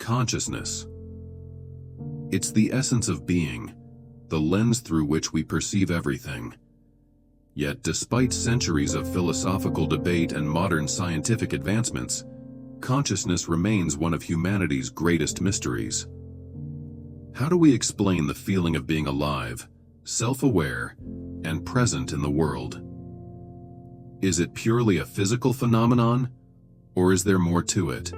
Consciousness. It's the essence of being, the lens through which we perceive everything. Yet, despite centuries of philosophical debate and modern scientific advancements, consciousness remains one of humanity's greatest mysteries. How do we explain the feeling of being alive, self-aware, and present in the world? Is it purely a physical phenomenon, or is there more to it?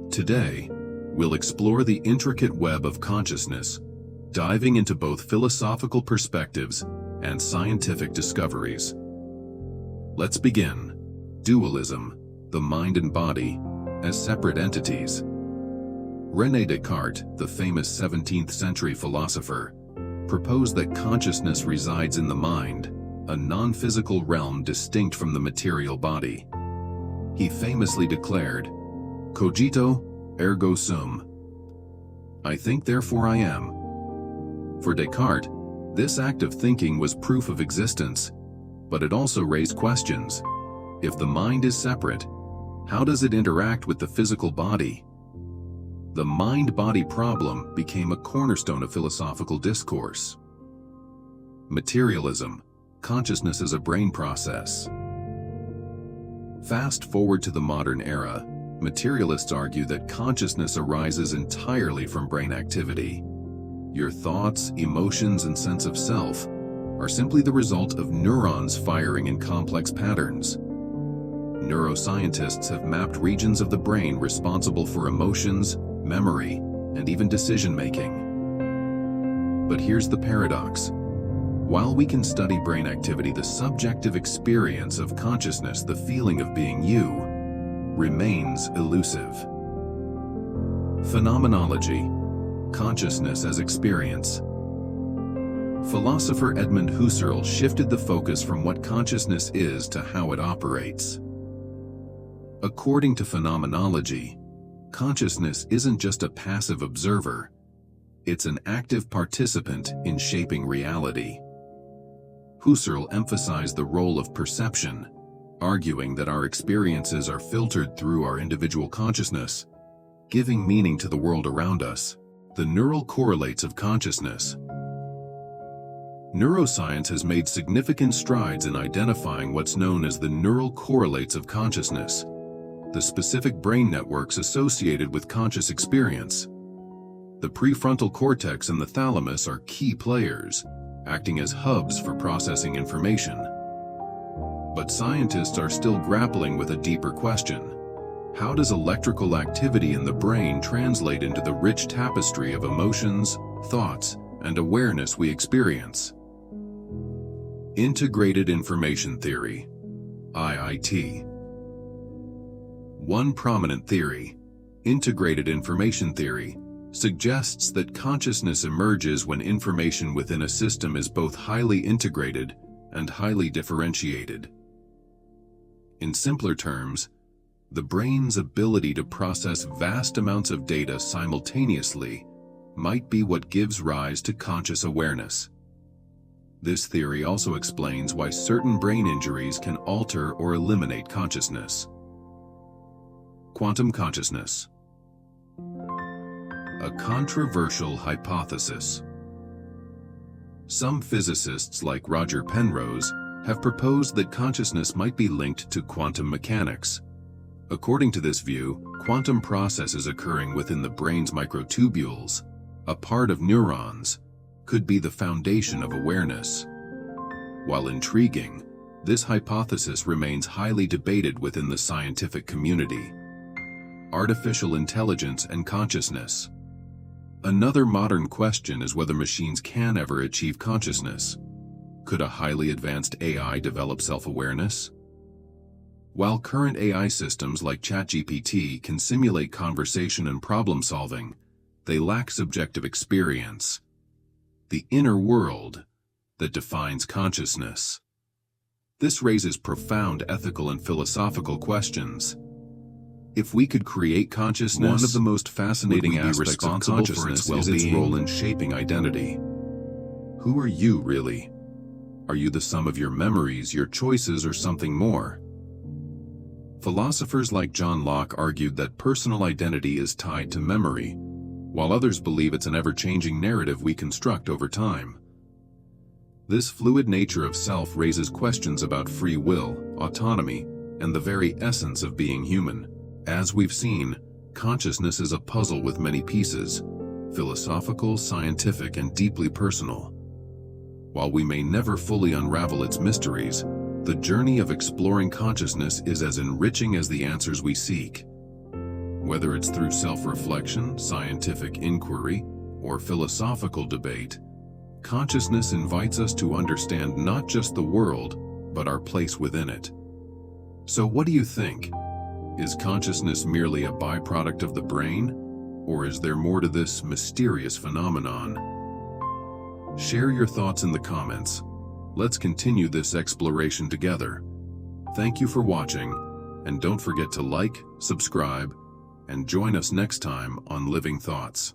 Today, we'll explore the intricate web of consciousness, diving into both philosophical perspectives and scientific discoveries. Let's begin. Dualism, the mind and body, as separate entities. René Descartes, the famous 17th century philosopher, proposed that consciousness resides in the mind, a non-physical realm distinct from the material body. He famously declared, "Cogito, ergo sum." I think, therefore I am. For Descartes, this act of thinking was proof of existence, but it also raised questions. If the mind is separate, how does it interact with the physical body? The mind-body problem became a cornerstone of philosophical discourse. Materialism, consciousness as a brain process. Fast forward to the modern era, materialists argue that consciousness arises entirely from brain activity. Your thoughts, emotions, and sense of self are simply the result of neurons firing in complex patterns. Neuroscientists have mapped regions of the brain responsible for emotions, memory, and even decision-making. But here's the paradox. While we can study brain activity, the subjective experience of consciousness, the feeling of being you, remains elusive. Phenomenology, consciousness as experience. Philosopher Edmund Husserl shifted the focus from what consciousness is to how it operates. According to phenomenology, consciousness isn't just a passive observer, it's an active participant in shaping reality. Husserl emphasized the role of perception, arguing that our experiences are filtered through our individual consciousness, giving meaning to the world around us. The neural correlates of consciousness. Neuroscience has made significant strides in identifying what's known as the neural correlates of consciousness, the specific brain networks associated with conscious experience. The prefrontal cortex and the thalamus are key players, acting as hubs for processing information. But scientists are still grappling with a deeper question. How does electrical activity in the brain translate into the rich tapestry of emotions, thoughts, and awareness we experience? Integrated Information Theory, IIT. One prominent theory, integrated information theory, suggests that consciousness emerges when information within a system is both highly integrated and highly differentiated. In simpler terms, the brain's ability to process vast amounts of data simultaneously might be what gives rise to conscious awareness. This theory also explains why certain brain injuries can alter or eliminate consciousness. Quantum consciousness. A controversial hypothesis. Some physicists like Roger Penrose have proposed that consciousness might be linked to quantum mechanics. According to this view, quantum processes occurring within the brain's microtubules, a part of neurons, could be the foundation of awareness. While intriguing, this hypothesis remains highly debated within the scientific community. Artificial intelligence and consciousness. Another modern question is whether machines can ever achieve consciousness. Could a highly advanced AI develop self-awareness? While current AI systems like ChatGPT can simulate conversation and problem-solving, they lack subjective experience, the inner world that defines consciousness. This raises profound ethical and philosophical questions. If we could create consciousness, one of the most fascinating aspects of consciousness is its role in shaping identity. Who are you, really? Are you the sum of your memories, your choices, or something more? Philosophers like John Locke argued that personal identity is tied to memory, while others believe it's an ever-changing narrative we construct over time. This fluid nature of self raises questions about free will, autonomy, and the very essence of being human. As we've seen, consciousness is a puzzle with many pieces, philosophical, scientific, and deeply personal. While we may never fully unravel its mysteries, the journey of exploring consciousness is as enriching as the answers we seek. Whether it's through self-reflection, scientific inquiry, or philosophical debate, consciousness invites us to understand not just the world, but our place within it. So what do you think? Is consciousness merely a byproduct of the brain, or is there more to this mysterious phenomenon? Share your thoughts in the comments. Let's continue this exploration together. Thank you for watching, and don't forget to like, subscribe, and join us next time on Living Thoughts.